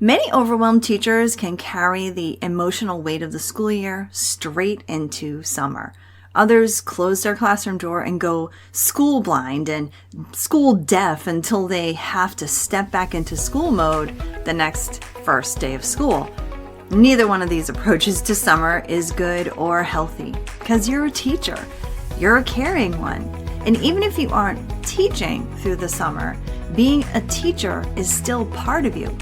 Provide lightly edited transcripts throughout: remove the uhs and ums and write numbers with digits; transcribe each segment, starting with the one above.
Many overwhelmed teachers can carry the emotional weight of the school year straight into summer. Others close their classroom door and go school blind and school deaf until they have to step back into school mode the next first day of school. Neither one of these approaches to summer is good or healthy because you're a teacher. You're a caring one. And even if you aren't teaching through the summer, being a teacher is still part of you.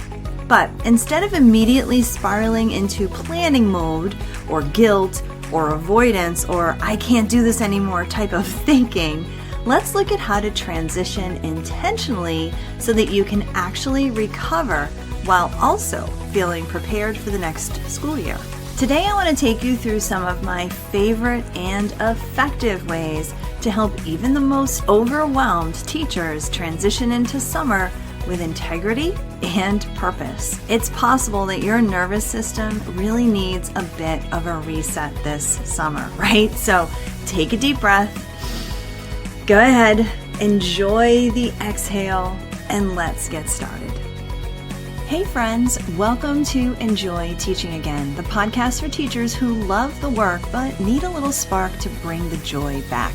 But instead of immediately spiraling into planning mode or guilt or avoidance or I can't do this anymore type of thinking, let's look at how to transition intentionally so that you can actually recover while also feeling prepared for the next school year. Today I want to take you through some of my favorite and effective ways to help even the most overwhelmed teachers transition into summer with integrity and purpose. It's possible that your nervous system really needs a bit of a reset this summer, right? So take a deep breath, go ahead, enjoy the exhale, and let's get started. Hey friends, welcome to Enjoy Teaching Again, the podcast for teachers who love the work but need a little spark to bring the joy back.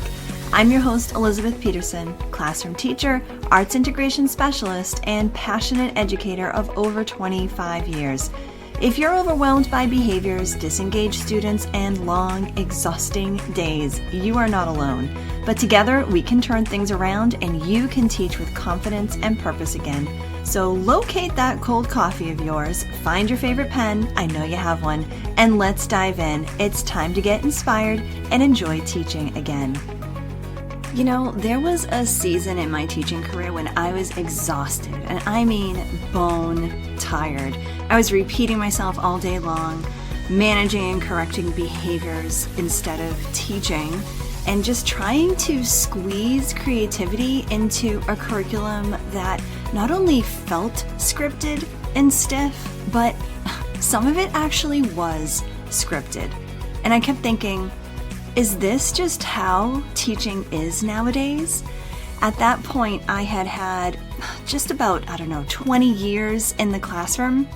I'm your host, Elizabeth Peterson, classroom teacher, arts integration specialist, and passionate educator of over 25 years. If you're overwhelmed by behaviors, disengaged students, and long, exhausting days, you are not alone. But together, we can turn things around and you can teach with confidence and purpose again. So locate that cold coffee of yours, find your favorite pen, I know you have one, and let's dive in. It's time to get inspired and enjoy teaching again. You know, there was a season in my teaching career when I was exhausted, and I mean bone tired. I was repeating myself all day long, managing and correcting behaviors instead of teaching, and just trying to squeeze creativity into a curriculum that not only felt scripted and stiff, but some of it actually was scripted. And I kept thinking, is this just how teaching is nowadays? At that point, I had just about, 20 years in the classroom,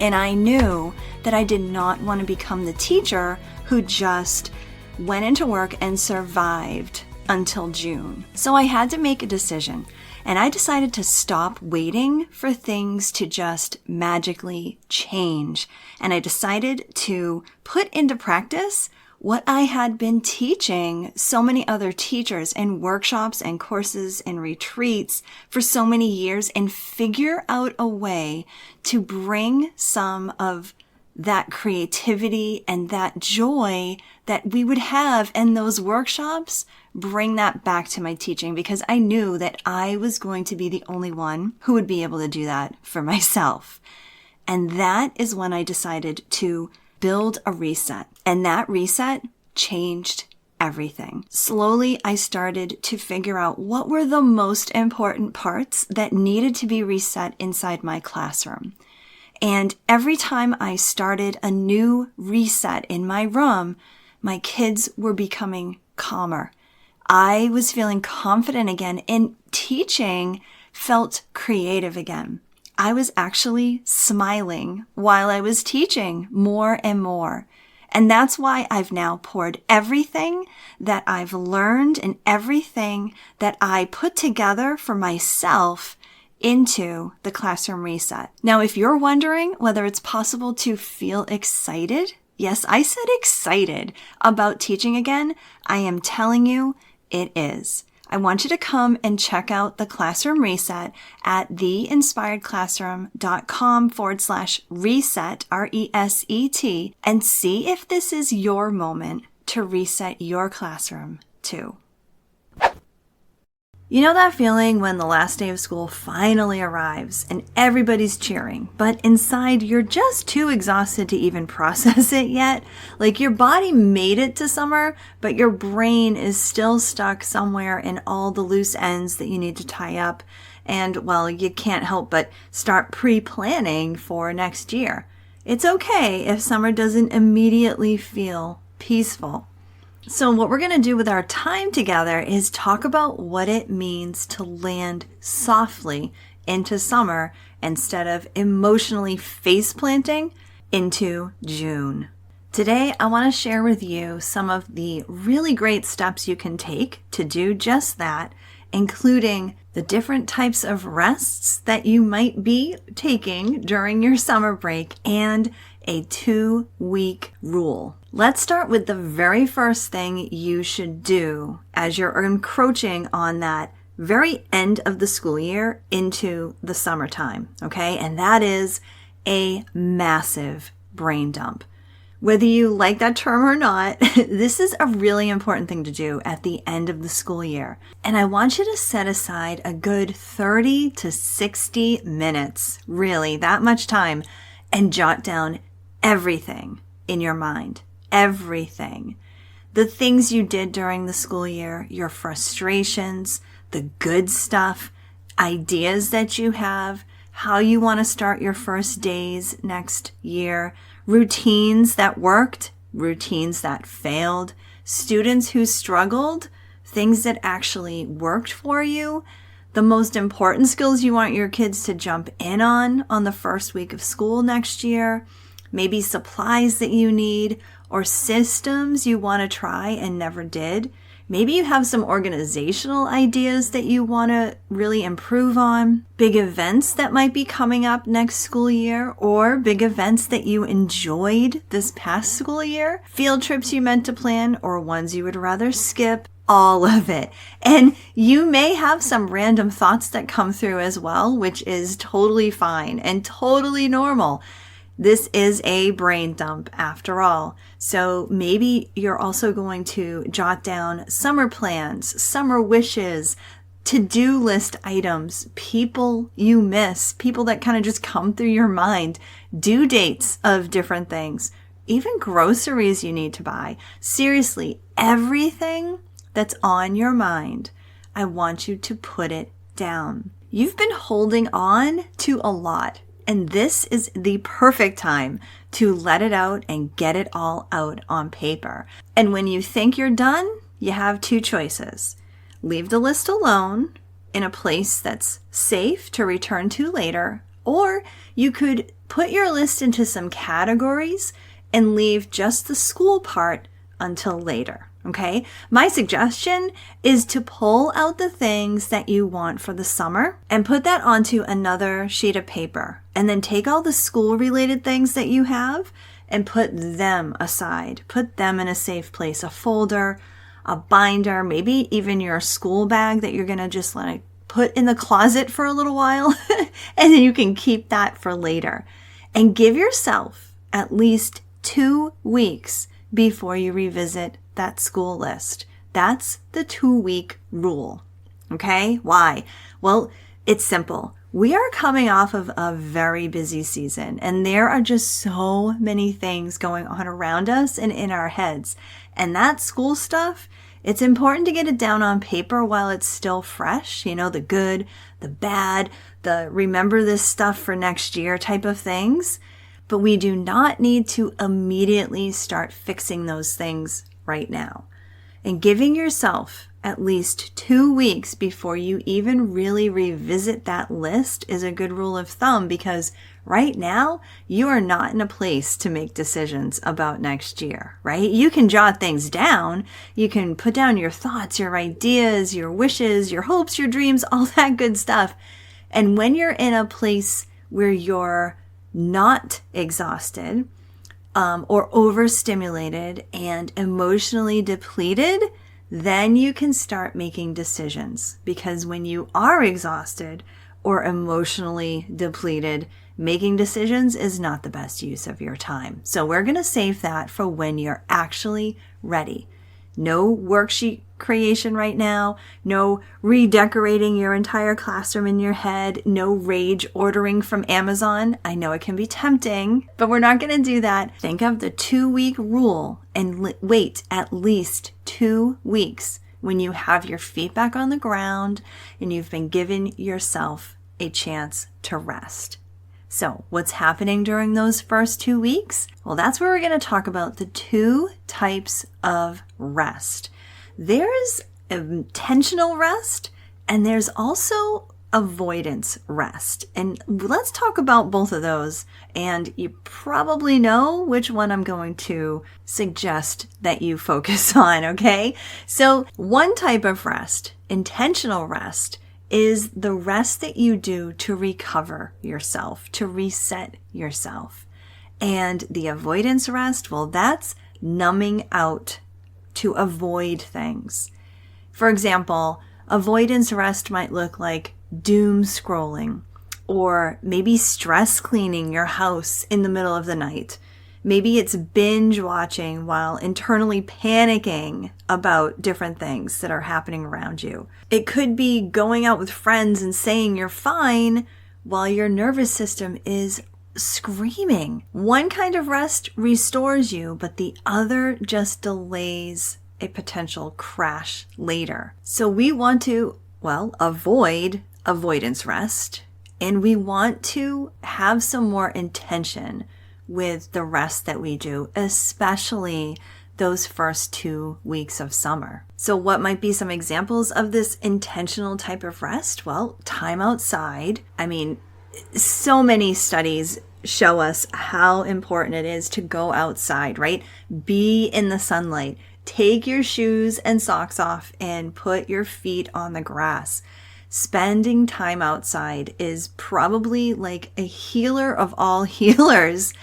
and I knew that I did not want to become the teacher who just went into work and survived until June. So I had to make a decision, and I decided to stop waiting for things to just magically change, and I decided to put into practice what I had been teaching so many other teachers in workshops and courses and retreats for so many years and figure out a way to bring some of that creativity and that joy that we would have in those workshops, bring that back to my teaching because I knew that I was going to be the only one who would be able to do that for myself. And that is when I decided to build a reset. And that reset changed everything. Slowly, I started to figure out what were the most important parts that needed to be reset inside my classroom. And every time I started a new reset in my room, my kids were becoming calmer. I was feeling confident again, and teaching felt creative again. I was actually smiling while I was teaching more and more. And that's why I've now poured everything that I've learned and everything that I put together for myself into the classroom reset. Now, if you're wondering whether it's possible to feel excited, yes, I said excited about teaching again, I am telling you it is. I want you to come and check out the Classroom Reset at theinspiredclassroom.com/reset, RESET, and see if this is your moment to reset your classroom too. You know that feeling when the last day of school finally arrives and everybody's cheering, but inside you're just too exhausted to even process it yet? Like your body made it to summer, but your brain is still stuck somewhere in all the loose ends that you need to tie up. And well, you can't help but start pre-planning for next year. It's okay if summer doesn't immediately feel peaceful. So what we're going to do with our time together is talk about what it means to land softly into summer instead of emotionally face planting into June. Today, I want to share with you some of the really great steps you can take to do just that, including the different types of rests that you might be taking during your summer break and a 2-week rule. Let's start with the very first thing you should do as you're encroaching on that very end of the school year into the summertime, okay? And that is a massive brain dump. Whether you like that term or not, this is a really important thing to do at the end of the school year. And I want you to set aside a good 30 to 60 minutes, really that much time, and jot down everything in your mind. Everything. The things you did during the school year, your frustrations, the good stuff, ideas that you have, how you want to start your first days next year, routines that worked, routines that failed, students who struggled, things that actually worked for you, the most important skills you want your kids to jump in on the first week of school next year, maybe supplies that you need or systems you want to try and never did. Maybe you have some organizational ideas that you want to really improve on, big events that might be coming up next school year, or big events that you enjoyed this past school year, field trips you meant to plan, or ones you would rather skip, all of it. And you may have some random thoughts that come through as well, which is totally fine and totally normal. This is a brain dump after all. So maybe you're also going to jot down summer plans, summer wishes, to-do list items, people you miss, people that kind of just come through your mind, due dates of different things, even groceries you need to buy. Seriously, everything that's on your mind, I want you to put it down. You've been holding on to a lot. And this is the perfect time to let it out and get it all out on paper. And when you think you're done, you have 2 choices. Leave the list alone in a place that's safe to return to later, or you could put your list into some categories and leave just the school part until later. Okay, my suggestion is to pull out the things that you want for the summer and put that onto another sheet of paper, and then take all the school related things that you have and put them aside. Put them in a safe place, a folder, a binder, maybe even your school bag that you're going to just let it put in the closet for a little while and then you can keep that for later. And give yourself at least 2 weeks before you revisit that school list. That's the 2-week rule. Okay? Why? Well, it's simple. We are coming off of a very busy season, and there are just so many things going on around us and in our heads. And that school stuff, it's important to get it down on paper while it's still fresh. You know, the good, the bad, the remember this stuff for next year type of things. But we do not need to immediately start fixing those things right now. And giving yourself at least 2 weeks before you even really revisit that list is a good rule of thumb, because right now you are not in a place to make decisions about next year, right? You can jot things down. You can put down your thoughts, your ideas, your wishes, your hopes, your dreams, all that good stuff. And when you're in a place where you're not exhausted, or overstimulated and emotionally depleted, then you can start making decisions. Because when you are exhausted or emotionally depleted, making decisions is not the best use of your time. So we're going to save that for when you're actually ready. No worksheet creation right now, no redecorating your entire classroom in your head, no rage ordering from Amazon. I know it can be tempting, but we're not going to do that. Think of the 2-week rule and wait at least 2 weeks when you have your feet back on the ground and you've been given yourself a chance to rest. So what's happening during those first 2 weeks? Well, that's where we're going to talk about the 2 types of rest. There's intentional rest, and there's also avoidance rest. And let's talk about both of those. And you probably know which one I'm going to suggest that you focus on, okay? So one type of rest, intentional rest, is the rest that you do to recover yourself, to reset yourself. And the avoidance rest, well, that's numbing out to avoid things. For example, avoidance rest might look like doom scrolling, or maybe stress cleaning your house in the middle of the night. Maybe it's binge watching while internally panicking about different things that are happening around you. It could be going out with friends and saying you're fine while your nervous system is screaming. One kind of rest restores you, but the other just delays a potential crash later. So we want to, avoid avoidance rest, and we want to have some more intention with the rest that we do, especially those first 2 weeks of summer. So what might be some examples of this intentional type of rest? Well, time outside. I mean, so many studies show us how important it is to go outside, right? Be in the sunlight. Take your shoes and socks off and put your feet on the grass. Spending time outside is probably like a healer of all healers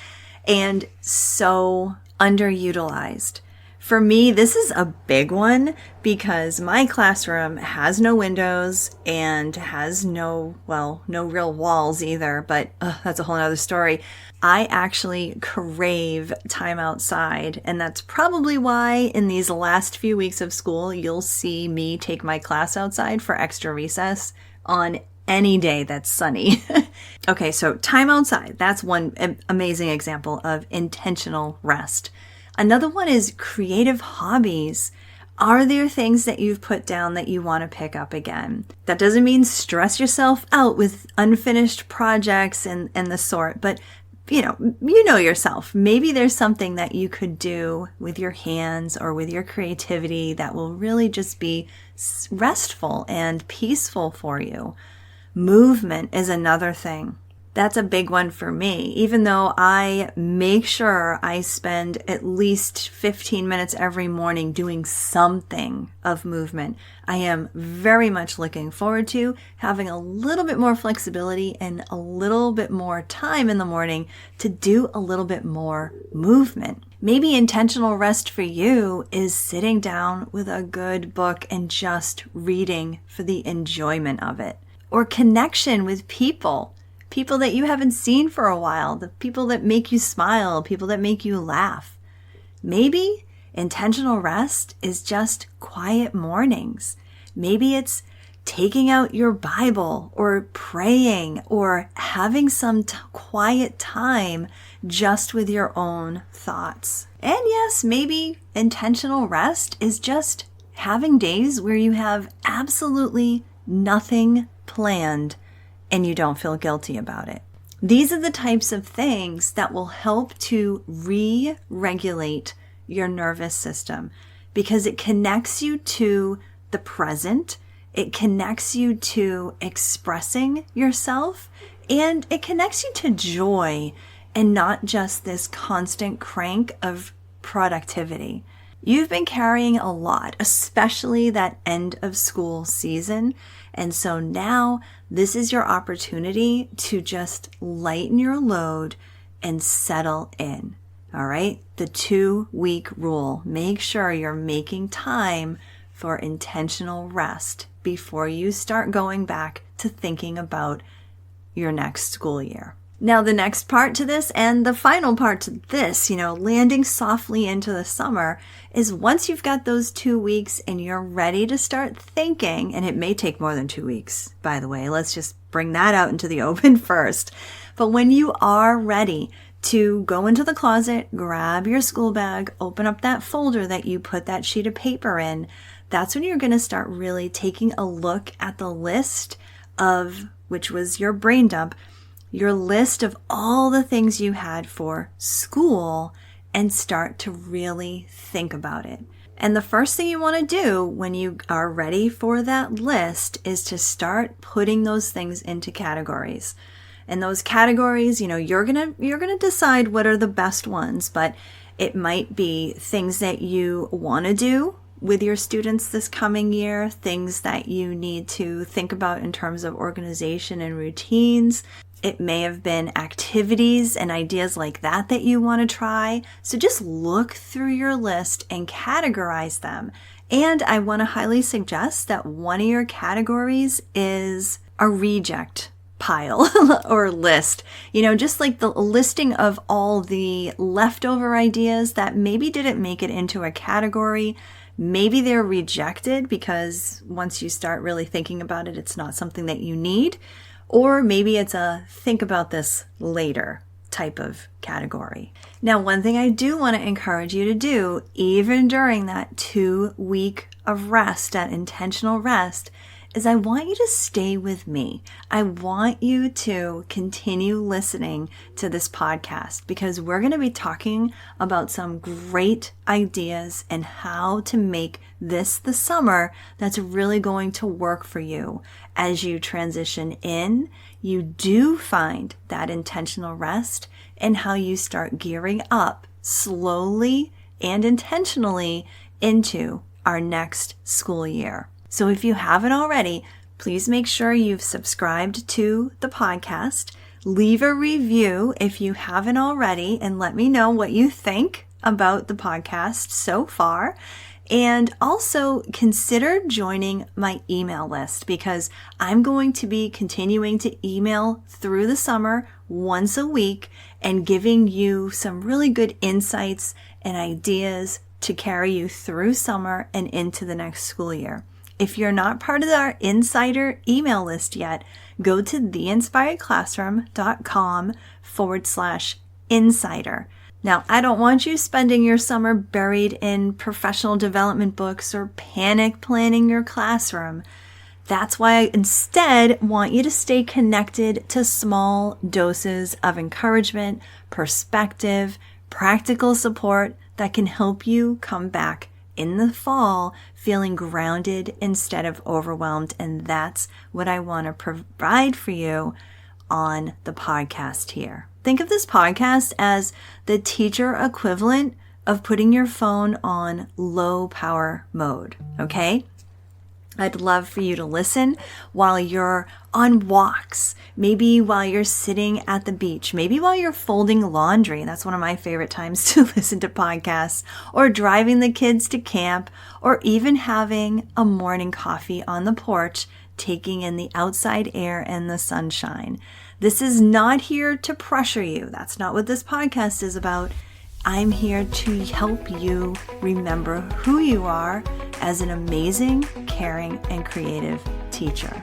and so underutilized. For me, this is a big one because my classroom has no windows and has no real walls either, but that's a whole nother story. I actually crave time outside, and that's probably why in these last few weeks of school, you'll see me take my class outside for extra recess on any day that's sunny. Okay, so time outside, that's one amazing example of intentional rest. Another one is creative hobbies. Are there things that you've put down that you want to pick up again? That doesn't mean stress yourself out with unfinished projects and the sort, but you know yourself. Maybe there's something that you could do with your hands or with your creativity that will really just be restful and peaceful for you. Movement is another thing. That's a big one for me. Even though I make sure I spend at least 15 minutes every morning doing something of movement, I am very much looking forward to having a little bit more flexibility and a little bit more time in the morning to do a little bit more movement. Maybe intentional rest for you is sitting down with a good book and just reading for the enjoyment of it. Or connection with people that you haven't seen for a while, the people that make you smile, people that make you laugh. Maybe intentional rest is just quiet mornings. Maybe it's taking out your Bible or praying or having some quiet time just with your own thoughts. And yes, maybe intentional rest is just having days where you have absolutely nothing planned and you don't feel guilty about it. These are the types of things that will help to re-regulate your nervous system because it connects you to the present, it connects you to expressing yourself, and it connects you to joy and not just this constant crank of productivity. You've been carrying a lot, especially that end of school season. And so now this is your opportunity to just lighten your load and settle in. All right. The 2-week rule. Make sure you're making time for intentional rest before you start going back to thinking about your next school year. Now, the next part to this and the final part to this, landing softly into the summer is once you've got those 2 weeks and you're ready to start thinking, and it may take more than 2 weeks, by the way, let's just bring that out into the open first. But when you are ready to go into the closet, grab your school bag, open up that folder that you put that sheet of paper in, that's when you're going to start really taking a look at the list of, which was your brain dump, your list of all the things you had for school and start to really think about it. And the first thing you want to do when you are ready for that list is to start putting those things into categories. And those categories, you're going to decide what are the best ones, but it might be things that you want to do with your students this coming year, things that you need to think about in terms of organization and routines. It may have been activities and ideas like that you want to try. So just look through your list and categorize them. And I want to highly suggest that one of your categories is a reject pile or list. Just like the listing of all the leftover ideas that maybe didn't make it into a category. Maybe they're rejected because once you start really thinking about it, it's not something that you need. Or maybe it's a think about this later type of category. Now, one thing I do want to encourage you to do, even during that 2-week of rest, that intentional rest, is I want you to stay with me. I want you to continue listening to this podcast because we're going to be talking about some great ideas and how to make this the summer that's really going to work for you. As you transition in, you do find that intentional rest and how you start gearing up slowly and intentionally into our next school year. So if you haven't already, please make sure you've subscribed to the podcast. Leave a review if you haven't already and let me know what you think about the podcast so far. And also consider joining my email list because I'm going to be continuing to email through the summer once a week and giving you some really good insights and ideas to carry you through summer and into the next school year. If you're not part of our insider email list yet, go to theinspiredclassroom.com/insider. Now, I don't want you spending your summer buried in professional development books or panic planning your classroom. That's why I instead want you to stay connected to small doses of encouragement, perspective, practical support that can help you come back in the fall feeling grounded instead of overwhelmed. And that's what I want to provide for you on the podcast here. Think of this podcast as the teacher equivalent of putting your phone on low power mode, okay? I'd love for you to listen while you're on walks, maybe while you're sitting at the beach, maybe while you're folding laundry. That's one of my favorite times to listen to podcasts, or driving the kids to camp, or even having a morning coffee on the porch, taking in the outside air and the sunshine. This is not here to pressure you. That's not what this podcast is about. I'm here to help you remember who you are as an amazing, caring, and creative teacher.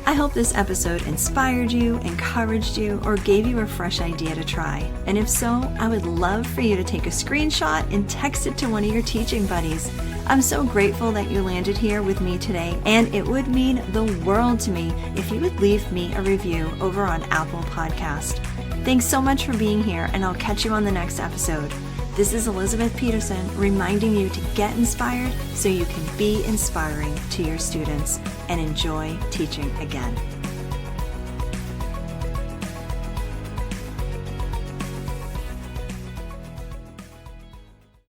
I hope this episode inspired you, encouraged you, or gave you a fresh idea to try. And if so, I would love for you to take a screenshot and text it to one of your teaching buddies. I'm so grateful that you landed here with me today, and it would mean the world to me if you would leave me a review over on Apple Podcast. Thanks so much for being here, and I'll catch you on the next episode. This is Elizabeth Peterson reminding you to get inspired so you can be inspiring to your students and enjoy teaching again.